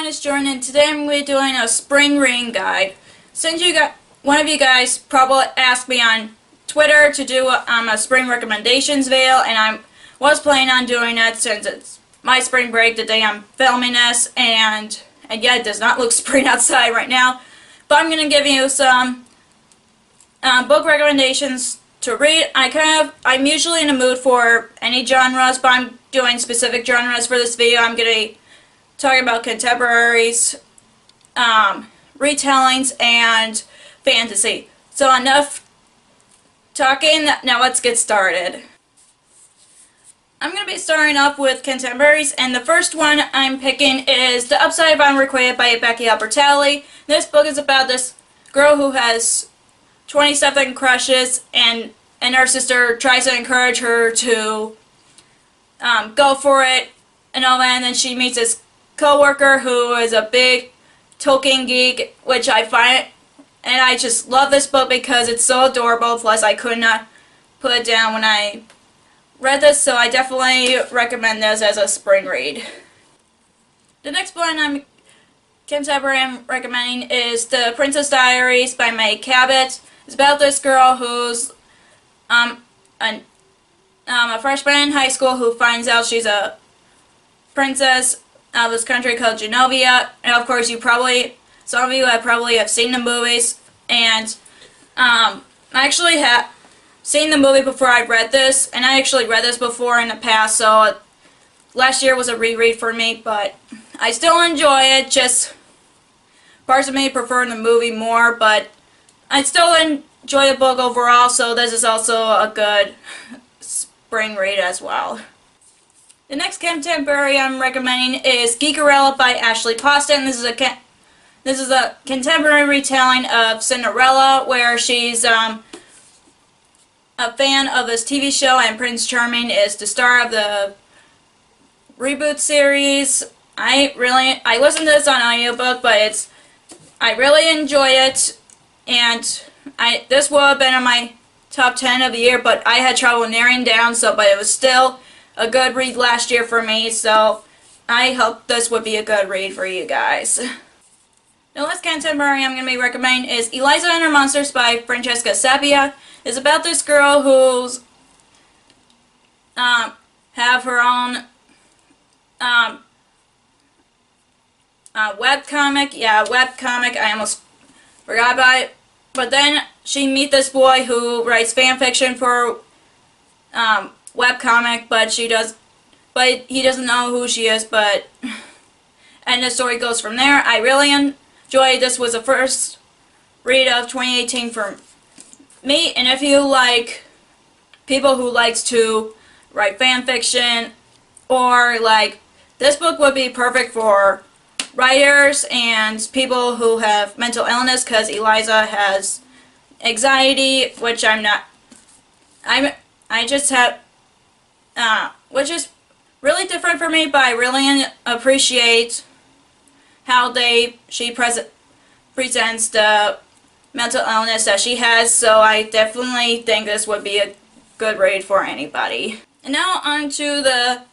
is Jordan, and today I'm going to be doing a spring reading guide. Since one of you guys probably asked me on Twitter to do a spring recommendations video, and I was planning on doing it since it's my spring break the day I'm filming this, and yeah, it does not look spring outside right now. But I'm going to give you some book recommendations to read. I'm usually in the mood for any genres, but I'm doing specific genres for this video. I'm going to talk about contemporaries, retellings, and fantasy. So enough talking, now let's get started. I'm going to be starting off with contemporaries, and the first one I'm picking is The Upside of Unrequited by Becky Albertalli. This book is about this girl who has 20-something crushes, and her sister tries to encourage her to go for it and all that, and then she meets this co-worker who is a big Tolkien geek, which I find, and I just love this book because it's so adorable, plus I could not put it down when I read this, so I definitely recommend this as a spring read. The next one contemporary I'm recommending is The Princess Diaries by Meg Cabot. It's about this girl who's a freshman in high school who finds out she's a princess of this country called Genovia, and of course some of you probably have seen the movies, and I actually have seen the movie before I read this, and I actually read this before in the past, so last year was a reread for me, but I still enjoy it. Just parts of me prefer the movie more, but I still enjoy the book overall, so this is also a good spring read as well. The next contemporary I'm recommending is Geekerella by Ashley Poston. This is a contemporary retelling of Cinderella, where she's a fan of this TV show, and Prince Charming is the star of the reboot series. I listened to this on audiobook, but I really enjoy it, and this would have been in my top 10 of the year, but I had trouble narrowing down, but it was still a good read last year for me, so I hope this would be a good read for you guys. The last contemporary I'm going to be recommending is Eliza and Her Monsters by Francesca Sapia. It's about this girl who's have her own webcomic. Yeah, webcomic. I almost forgot about it. But then she meets this boy who writes fan fiction for webcomic, but he doesn't know who she is, and the story goes from there. I really enjoyed this. Was the first read of 2018 for me, and if you like people who likes to write fan fiction, or this book would be perfect for writers and people who have mental illness, because Eliza has anxiety, which I'm not. I just have, which is really different for me, but I really appreciate how she presents the mental illness that she has, so I definitely think this would be a good read for anybody. And now on to the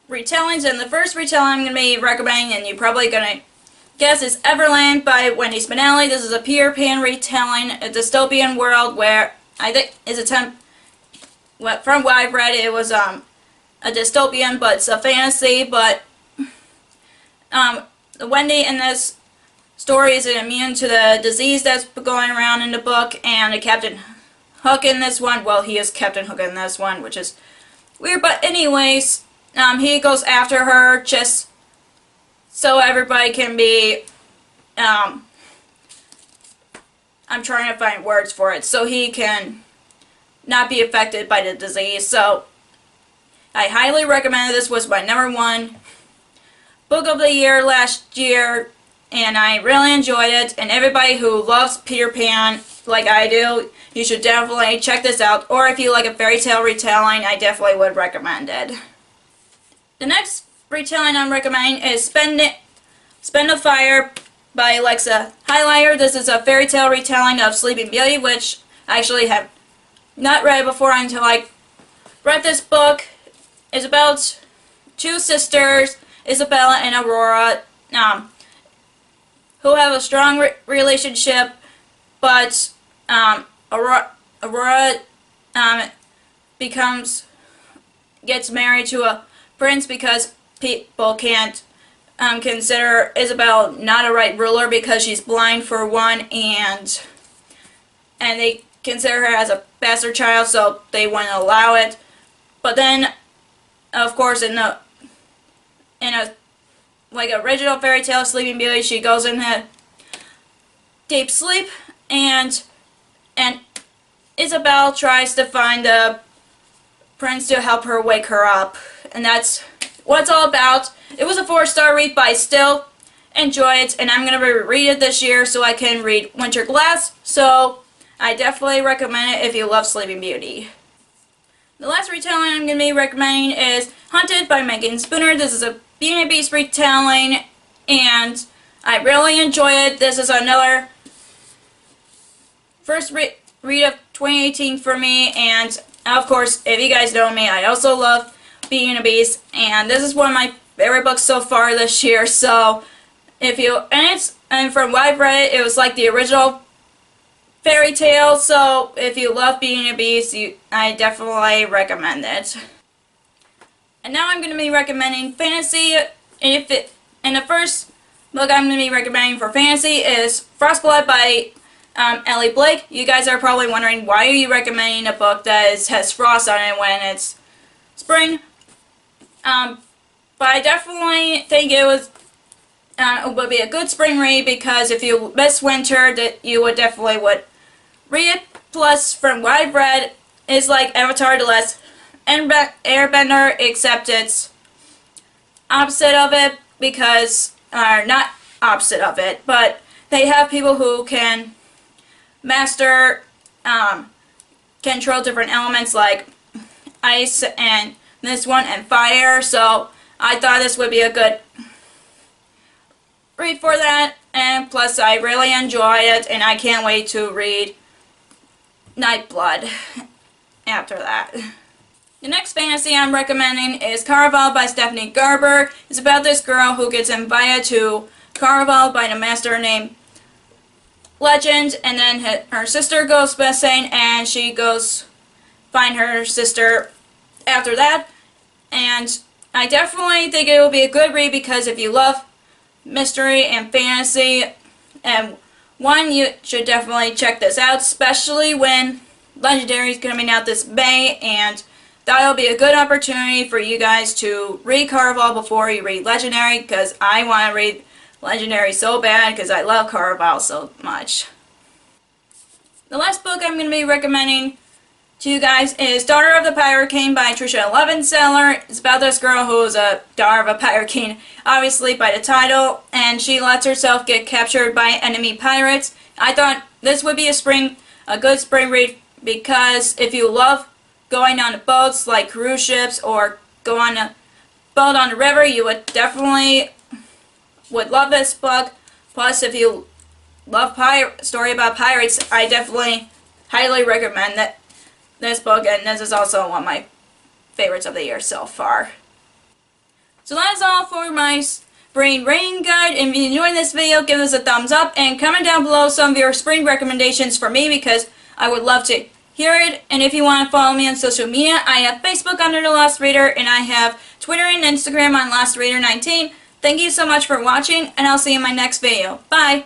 retellings, and the first retelling I'm going to be recommending, and you're probably going to guess, is Everland by Wendy Spinelli. This is a Peter Pan retelling, a dystopian world where I think from what I've read, it was a dystopian, but it's a fantasy, but Wendy in this story is immune to the disease that's going around in the book, and Captain Hook in this one, well, he is Captain Hook in this one, which is weird, but anyways, he goes after her just so everybody can be, I'm trying to find words for it, so he can not be affected by the disease. So I highly recommend it. This was my #1 book of the year last year, and I really enjoyed it, and everybody who loves Peter Pan like I do, you should definitely check this out, or if you like a fairy tale retelling, I definitely would recommend it. The next retelling I'm recommending is Spend the Fire by Alexa Highlighter. This is a fairy tale retelling of Sleeping Beauty, which I actually have not read before until I read this book. It's about two sisters, Isabella and Aurora, who have a strong relationship, but Aurora gets married to a prince because people can't consider Isabel not a right ruler because she's blind for one, and they consider her as a bastard child, so they wouldn't allow it. But then, of course, in a like original fairy tale Sleeping Beauty, she goes into deep sleep, and Isabel tries to find a prince to help her wake her up, and that's what it's all about. It was a 4-star read, but I still enjoy it, and I'm going to reread it this year so I can read Winter Glass, so I definitely recommend it if you love Sleeping Beauty. The last retelling I'm going to be recommending is Hunted by Megan Spooner. This is a Beauty and the Beast retelling, and I really enjoy it. This is another first read of 2018 for me, and of course, if you guys know me, I also love Beauty and the Beast, and this is one of my favorite books so far this year. So and from what I've read, it was like the original fairy tale, so if you love Beauty and the Beast, I definitely recommend it. And now I'm going to be recommending fantasy. And the first book I'm going to be recommending for fantasy is Frostblood by Ellie Blake. You guys are probably wondering, why are you recommending a book that has frost on it when it's spring? But I definitely think it would be a good spring read, because if you miss winter, that you would definitely read it. Plus, from what I've read, it's like Avatar: The Last Airbender, except it's opposite of it, because not opposite of it, but they have people who can master control different elements like ice and this one and fire, so I thought this would be a good read for that, and plus I really enjoy it, and I can't wait to read Nightblood after that. The next fantasy I'm recommending is Caraval by Stephanie Garber. It's about this girl who gets invited to Caraval by the master named Legend, and then her sister goes missing, and she goes find her sister after that. And I definitely think it will be a good read, because if you love mystery and fantasy, and you should definitely check this out, especially when Legendary is coming out this May, and that'll be a good opportunity for you guys to read Caraval before you read Legendary, because I want to read Legendary so bad because I love Caraval so much. The last book I'm going to be recommending to you guys is Daughter of the Pirate King by Tricia Levenseller. It's about this girl who is a daughter of a pirate king, obviously by the title, and she lets herself get captured by enemy pirates. I thought this would be a good spring read, because if you love going on the boats like cruise ships or go on a boat on the river, you would definitely love this book. Plus, if you love story about pirates, I definitely highly recommend this book, and this is also one of my favorites of the year so far. So that is all for my spring reading guide. If you enjoyed this video, give us a thumbs up and comment down below some of your spring recommendations for me, because I would love to hear it. And if you want to follow me on social media, I have Facebook under The Lost Reader, and I have Twitter and Instagram on LostReader19. Thank you so much for watching, and I'll see you in my next video. Bye!